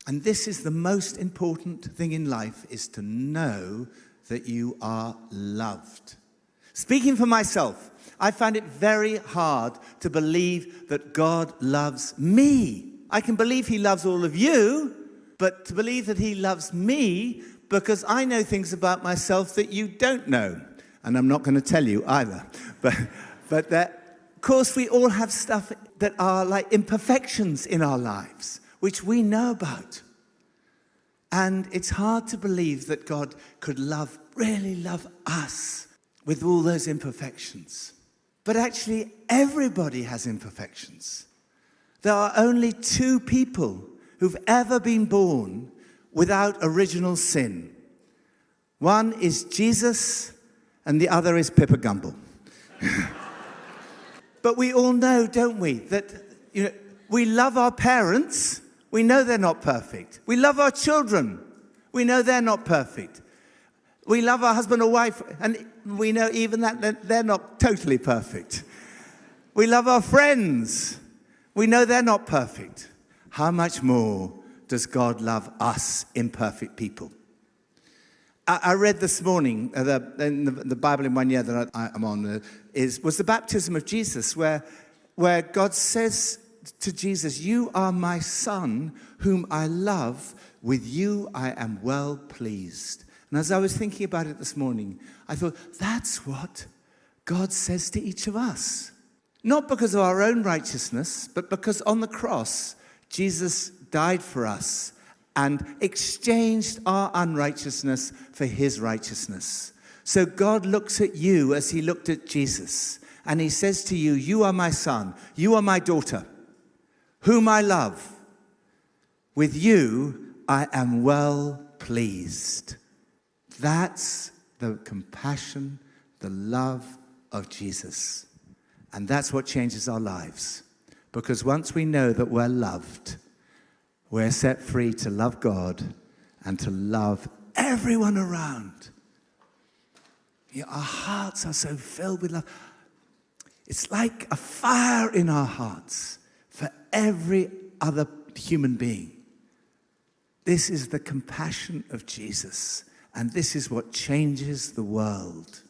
And this is the most important thing in life, is to know that you are loved. Speaking for myself, I find it very hard to believe that God loves me. I can believe he loves all of you, but to believe that he loves me because I know things about myself that you don't know. And I'm not going to tell you either. But that, of course, we all have stuff that are like imperfections in our lives, which we know about. And it's hard to believe that God could really love us with all those imperfections. But actually, everybody has imperfections. There are only 2 people who've ever been born without original sin. One is Jesus, and the other is Pippa Gumble. But we all know, don't we, that we love our parents. We know they're not perfect. We love our children. We know they're not perfect. We love our husband or wife, and we know even that they're not totally perfect. We love our friends. We know they're not perfect. How much more does God love us imperfect people? I read this morning, the Bible in 1 year that I'm on, was the baptism of Jesus, where God says to Jesus, "You are my son, whom I love. With you I am well pleased." And as I was thinking about it this morning, I thought, that's what God says to each of us. Not because of our own righteousness, but because on the cross, Jesus died for us and exchanged our unrighteousness for his righteousness. So God looks at you as he looked at Jesus, and he says to you, "You are my son, you are my daughter, whom I love. With you I am well pleased." That's the compassion, the love of Jesus. And that's what changes our lives. Because once we know that we're loved, we're set free to love God and to love everyone around. Our hearts are so filled with love. It's like a fire in our hearts for every other human being. This is the compassion of Jesus. And this is what changes the world.